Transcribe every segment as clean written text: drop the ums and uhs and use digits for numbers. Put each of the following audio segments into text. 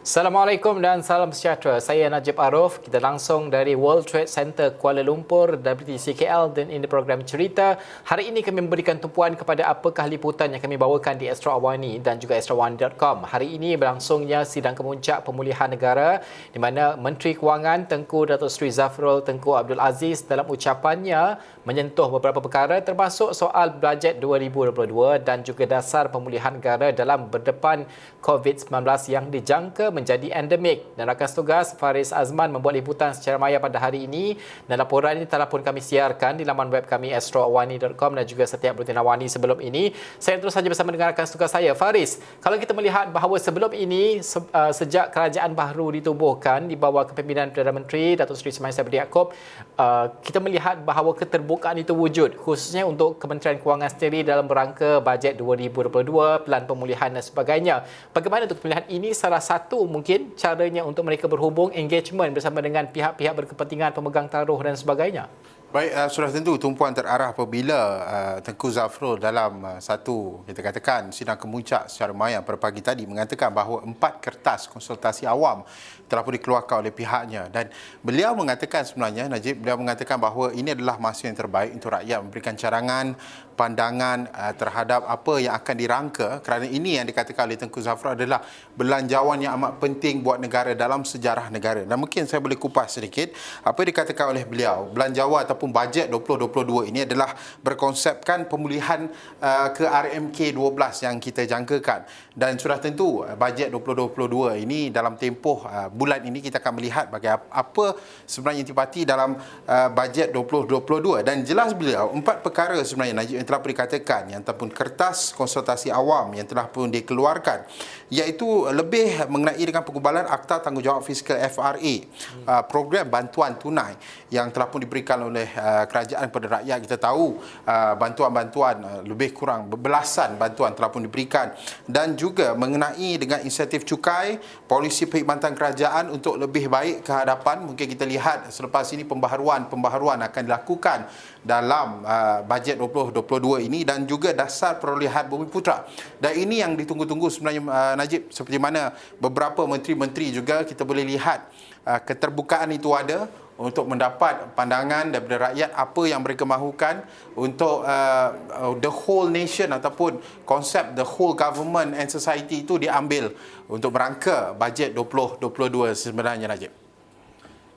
Assalamualaikum dan salam sejahtera. Saya Najib Arif. Kita langsung dari World Trade Center Kuala Lumpur, WTCKL, dan ini program Cerita. Hari ini kami memberikan tumpuan kepada apakah liputan yang kami bawakan di Astro Awani dan juga astrawani.com. Hari ini berlangsungnya sidang kemuncak pemulihan negara di mana Menteri Kewangan Tengku Datuk Seri Zafrul Tengku Abdul Aziz dalam ucapannya menyentuh beberapa perkara termasuk soal bajet 2022 dan juga dasar pemulihan negara dalam berdepan COVID-19 yang dijangka menjadi endemik. Dan rakan tugas Faris Azman membuat liputan secara maya pada hari ini dan laporan ini telah pun kami siarkan di laman web kami astroawani.com dan juga setiap Buletin Awani sebelum ini. Saya terus saja bersama dengan rakan tugas saya Faris. Kalau kita melihat bahawa sebelum ini sejak kerajaan baru ditubuhkan di bawah kepimpinan Perdana Menteri Datuk Seri Ismail Sabri Yaakob, kita melihat bahawa keterbukaan itu wujud khususnya untuk Kementerian Kewangan sendiri dalam rangka bajet 2022, pelan pemulihan dan sebagainya. Bagaimana untuk pemilihan ini? Salah satu mungkin caranya untuk mereka berhubung, engagement bersama dengan pihak-pihak berkepentingan, pemegang taruh dan sebagainya. Baik, sudah tentu tumpuan terarah apabila Tengku Zafrul dalam satu, kita katakan, sidang kemuncak secara maya pada pagi tadi mengatakan bahawa 4 kertas konsultasi awam telah pun dikeluarkan oleh pihaknya. Dan beliau mengatakan sebenarnya, Najib, beliau mengatakan bahawa ini adalah masa yang terbaik untuk rakyat memberikan cadangan, pandangan terhadap apa yang akan dirangka, kerana ini yang dikatakan oleh Tengku Zafrul adalah belanjawan yang amat penting buat negara dalam sejarah negara. Dan mungkin saya boleh kupas sedikit apa yang dikatakan oleh beliau. Belanjawan ataupun bajet 2022 ini adalah berkonsepkan pemulihan ke RMK 12 yang kita jangkakan. Dan sudah tentu bajet 2022 ini dalam tempoh bulan ini kita akan melihat bagi apa sebenarnya intipati dalam bajet 2022. Dan jelas beliau 4 perkara sebenarnya, Najib, yang telah pun dikatakan, yang ataupun kertas konsultasi awam yang telah pun dikeluarkan, iaitu lebih mengenai dengan penggubalan Akta Tanggungjawab Fiskal FRA, program bantuan tunai yang telah pun diberikan oleh kerajaan kepada rakyat. Kita tahu bantuan-bantuan lebih kurang berbelasan bantuan telah pun diberikan, dan juga mengenai dengan insentif cukai, polisi perkhidmatan kerajaan untuk lebih baik ke hadapan. Mungkin kita lihat selepas ini pembaharuan akan dilakukan dalam bajet 2022 ini, dan juga dasar perolehan Bumiputera. Dan ini yang ditunggu-tunggu sebenarnya, Najib, seperti mana beberapa menteri-menteri juga kita boleh lihat keterbukaan itu ada untuk mendapat pandangan daripada rakyat apa yang mereka mahukan untuk the whole nation ataupun konsep the whole government and society itu diambil untuk merangka bajet 2022 sebenarnya, Najib.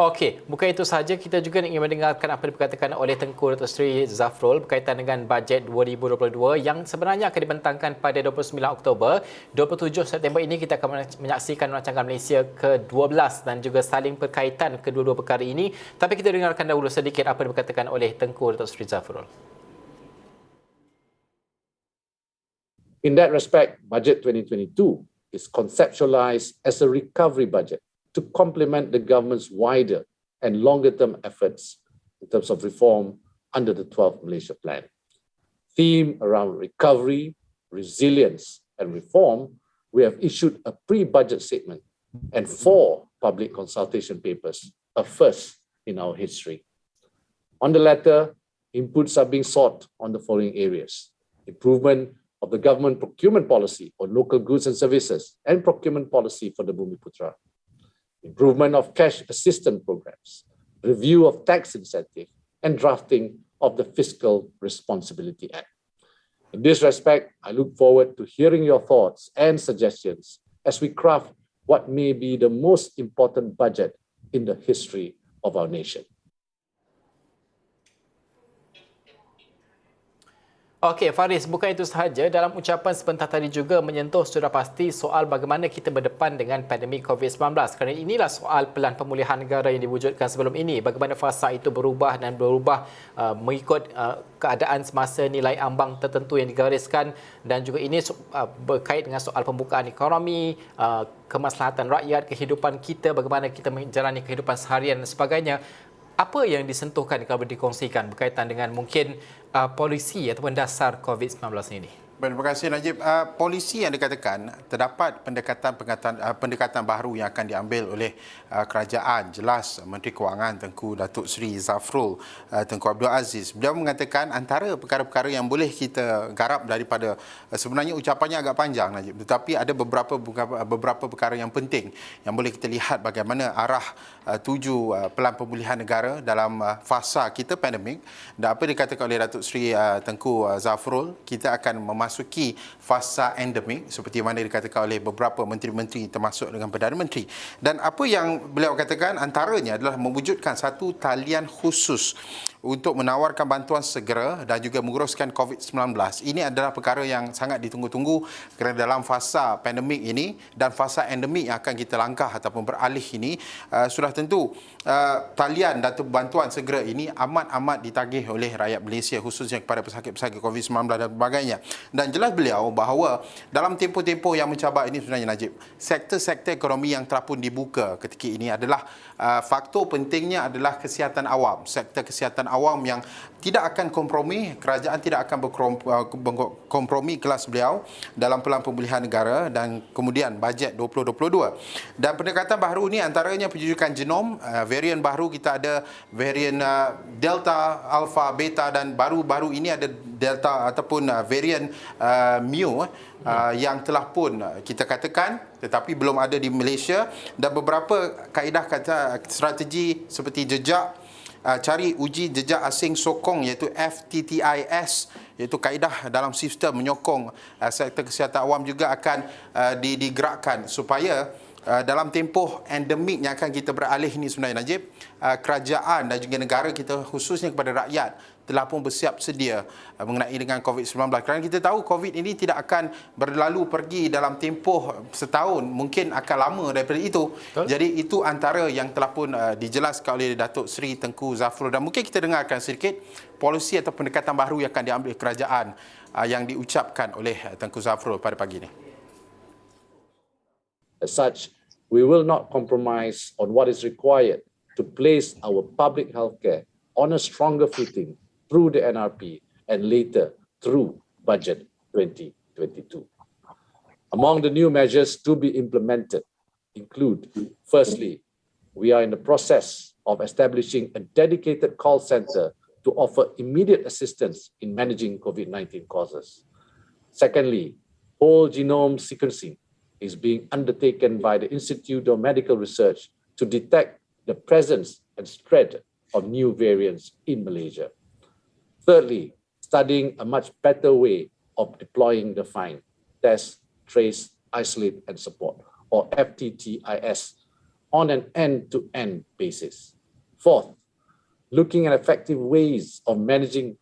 Okey, bukan itu sahaja, kita juga ingin mendengarkan apa yang dikatakan oleh Tengku Datuk Seri Zafrul berkaitan dengan bajet 2022 yang sebenarnya akan dibentangkan pada 29 Oktober. 27 September ini kita akan menyaksikan rancangan Malaysia ke-12 dan juga saling berkaitan kedua-dua perkara ini. Tapi kita dengarkan dahulu sedikit apa yang dikatakan oleh Tengku Datuk Seri Zafrul. In that respect, Budget 2022 is conceptualized as a recovery budget to complement the government's wider and longer-term efforts in terms of reform under the 12th Malaysia Plan. Theme around recovery, resilience, and reform, we have issued a pre-budget statement and 4 public consultation papers, a first in our history. On the latter, inputs are being sought on the following areas: improvement of the government procurement policy on local goods and services and procurement policy for the Bumiputera, improvement of cash assistance programs, review of tax incentive, and drafting of the Fiscal Responsibility Act. In this respect, I look forward to hearing your thoughts and suggestions as we craft what may be the most important budget in the history of our nation. Okey, Faris, bukan itu sahaja. Dalam ucapan sebentar tadi juga menyentuh sudah pasti soal bagaimana kita berdepan dengan pandemik COVID-19. Kerana inilah soal pelan pemulihan negara yang diwujudkan sebelum ini. Bagaimana fasa itu berubah dan berubah mengikut keadaan semasa nilai ambang tertentu yang digariskan, dan juga ini berkait dengan soal pembukaan ekonomi, kemaslahatan rakyat, kehidupan kita, bagaimana kita menjalani kehidupan seharian dan sebagainya. Apa yang disentuhkan kalau dikongsikan berkaitan dengan mungkin polisi ataupun dasar COVID-19 ini? Terima kasih Najib. Polisi yang dikatakan terdapat pendekatan baru yang akan diambil oleh kerajaan. Jelas Menteri Kewangan Tengku Datuk Seri Zafrul Tengku Abdul Aziz. Beliau mengatakan antara perkara-perkara yang boleh kita garap daripada sebenarnya ucapannya agak panjang Najib, tetapi ada beberapa perkara yang penting yang boleh kita lihat bagaimana arah tuju pelan pemulihan negara dalam fasa kita pandemik. Dan apa dikatakan oleh Datuk Seri Tengku Zafrul, kita akan memasuki fasa endemik seperti mana dikatakan oleh beberapa menteri-menteri termasuk dengan Perdana Menteri. Dan apa yang beliau katakan antaranya adalah mewujudkan satu talian khusus untuk menawarkan bantuan segera dan juga menguruskan COVID-19. Ini adalah perkara yang sangat ditunggu-tunggu kerana dalam fasa pandemik ini dan fasa endemik yang akan kita langkah ataupun beralih ini, sudah tentu talian dan bantuan segera ini amat-amat ditagih oleh rakyat Malaysia, khususnya kepada pesakit-pesakit COVID-19 dan sebagainya. Dan jelas beliau bahawa dalam tempoh-tempoh yang mencabar ini sebenarnya Najib, sektor-sektor ekonomi yang telah pun dibuka ketika ini adalah faktor pentingnya adalah kesihatan awam. Sektor kesihatan awam yang tidak akan kompromi, kerajaan tidak akan berkompromi, kelas beliau dalam pelan pemulihan negara dan kemudian bajet 2022. Dan pendekatan baru ini antaranya penjujukan genom, varian baru kita ada varian Delta, Alpha, Beta dan baru-baru ini ada Delta ataupun varian Mu yang telah pun kita katakan tetapi belum ada di Malaysia, dan beberapa kaedah kata strategi seperti jejak cari uji jejak asing sokong iaitu FTTIS, iaitu kaedah dalam sistem menyokong sektor kesihatan awam juga akan digerakkan supaya dalam tempoh endemik yang akan kita beralih ini sebenarnya Najib, kerajaan dan juga negara kita khususnya kepada rakyat telah pun bersiap sedia mengenai dengan COVID-19. Kerana kita tahu COVID ini tidak akan berlalu pergi dalam tempoh setahun, mungkin akan lama daripada itu. Betul. Jadi itu antara yang telah pun dijelaskan oleh Datuk Seri Tengku Zafrul, dan mungkin kita dengarkan sedikit polisi atau pendekatan baru yang akan diambil kerajaan yang diucapkan oleh Tengku Zafrul pada pagi ini. As such, we will not compromise on what is required to place our public healthcare on a stronger footing through the NRP and later through Budget 2022. Among the new measures to be implemented include, firstly, we are in the process of establishing a dedicated call center to offer immediate assistance in managing COVID-19 causes. Secondly, whole genome sequencing is being undertaken by the Institute of Medical Research to detect the presence and spread of new variants in Malaysia. Thirdly, studying a much better way of deploying the FIND, test, trace, isolate and support, or FTTIS, on an end-to-end basis. Fourth, looking at effective ways of managing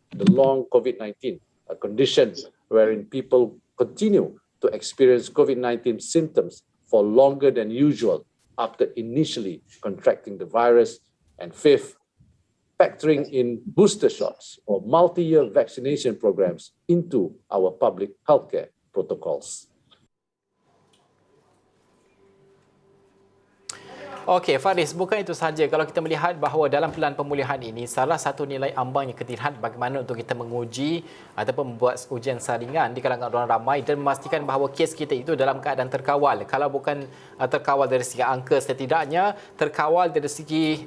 the long COVID-19, a condition wherein people continue to experience COVID-19 symptoms for longer than usual after initially contracting the virus. And fifth, factoring in booster shots or multi-year vaccination programs into our public healthcare protocols. Okey, Faris, bukan itu sahaja. Kalau kita melihat bahawa dalam pelan pemulihan ini, salah satu nilai ambang yang kita lihat bagaimana untuk kita menguji ataupun membuat ujian saringan di kalangan orang ramai dan memastikan bahawa kes kita itu dalam keadaan terkawal. Kalau bukan terkawal dari segi angka, setidaknya terkawal dari segi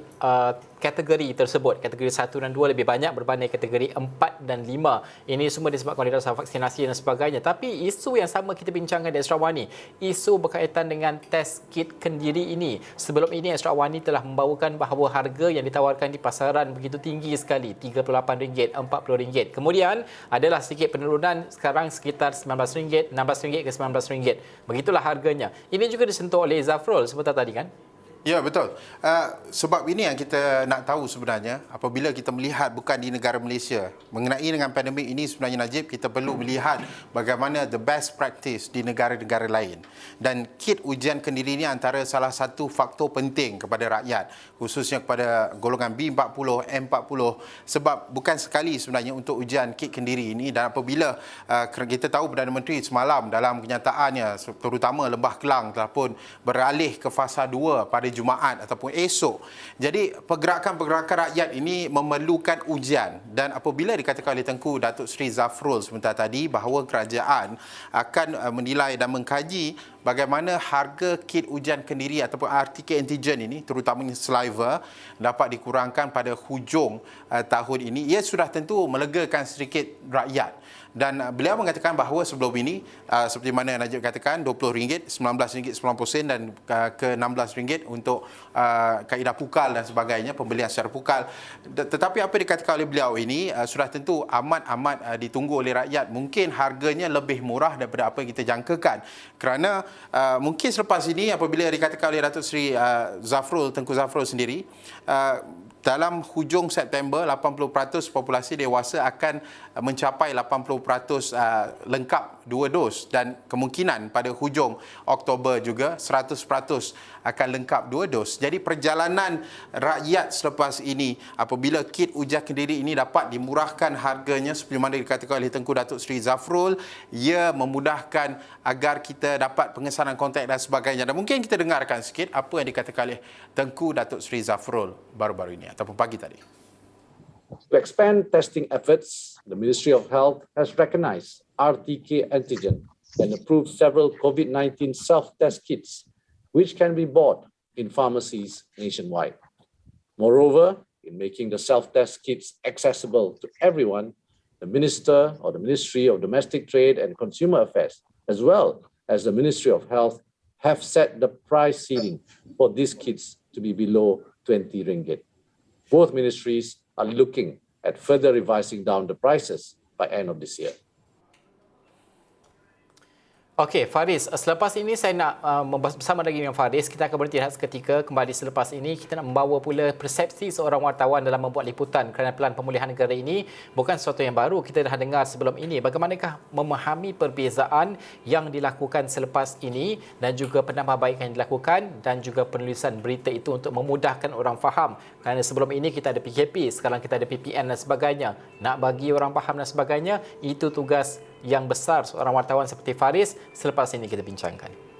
kategori tersebut. Kategori 1 dan 2 lebih banyak berbanding kategori 4 dan 5. Ini semua disebabkan oleh rasa vaksinasi dan sebagainya. Tapi isu yang sama kita bincangkan di Extra One ni, isu berkaitan dengan test kit kendiri ini. Sebelum ini Extra One ni telah membawakan bahawa harga yang ditawarkan di pasaran begitu tinggi sekali, RM38, RM40. Kemudian adalah sedikit penurunan, sekarang sekitar RM19, RM16 ke RM19. Begitulah harganya. Ini juga disentuh oleh Zafrul sebentar tadi kan? Ya, betul. Sebab ini yang kita nak tahu sebenarnya, apabila kita melihat bukan di negara Malaysia, mengenai dengan pandemik ini sebenarnya Najib, kita perlu melihat bagaimana the best practice di negara-negara lain. Dan kit ujian kendiri ini antara salah satu faktor penting kepada rakyat, khususnya kepada golongan B40, M40, sebab bukan sekali sebenarnya untuk ujian kit kendiri ini. Dan apabila kita tahu Perdana Menteri semalam dalam kenyataannya, terutama Lembah Kelang telah pun beralih ke fasa 2 pada hari Jumaat ataupun esok. Jadi pergerakan-pergerakan rakyat ini memerlukan ujian, dan apabila dikatakan oleh Tengku Datuk Seri Zafrul sebentar tadi bahawa kerajaan akan menilai dan mengkaji bagaimana harga kit ujian kendiri ataupun RTK antigen ini, terutamanya saliva, dapat dikurangkan pada hujung tahun ini, ia sudah tentu melegakan sedikit rakyat. Dan beliau mengatakan bahawa sebelum ini seperti mana Najib katakan, RM20, RM19.90 dan ke RM16 untuk kaedah pukal dan sebagainya, pembelian secara pukal. Tetapi apa dikatakan oleh beliau ini sudah tentu amat ditunggu oleh rakyat. Mungkin harganya lebih murah daripada apa yang kita jangkakan. Kerana mungkin selepas ini apabila dikatakan oleh Datuk Seri Zafrul, Tengku Zafrul sendiri, dalam hujung September 80% populasi dewasa akan mencapai 80% lengkap 2 dos, dan kemungkinan pada hujung Oktober juga 100% akan lengkap 2 dos. Jadi perjalanan rakyat selepas ini apabila kit ujian kendiri ini dapat dimurahkan harganya seperti mana dikatakan oleh Tengku Datuk Seri Zafrul, ia memudahkan agar kita dapat pengesanan kontak dan sebagainya. Dan mungkin kita dengarkan sikit apa yang dikatakan oleh Tengku Datuk Seri Zafrul baru-baru ini ataupun pagi tadi. To expand testing efforts, the Ministry of Health has recognized RTK antigen and approved several COVID-19 self-test kits, which can be bought in pharmacies nationwide. Moreover, in making the self-test kits accessible to everyone, the Minister or the Ministry of Domestic Trade and Consumer Affairs, as well as the Ministry of Health, have set the price ceiling for these kits to be below RM20. Both ministries are looking at further revising down the prices by end of this year. Okey, Faris, selepas ini saya nak bersama lagi dengan Faris, kita akan berhenti seketika. Kembali selepas ini, kita nak membawa pula persepsi seorang wartawan dalam membuat liputan kerana pelan pemulihan negara ini bukan sesuatu yang baru. Kita dah dengar sebelum ini. Bagaimanakah memahami perbezaan yang dilakukan selepas ini dan juga penambahbaikan yang dilakukan dan juga penulisan berita itu untuk memudahkan orang faham. Kerana sebelum ini kita ada PKP, sekarang kita ada PPN dan sebagainya. Nak bagi orang faham dan sebagainya, itu tugas yang besar seorang wartawan seperti Faris. Selepas ini kita bincangkan.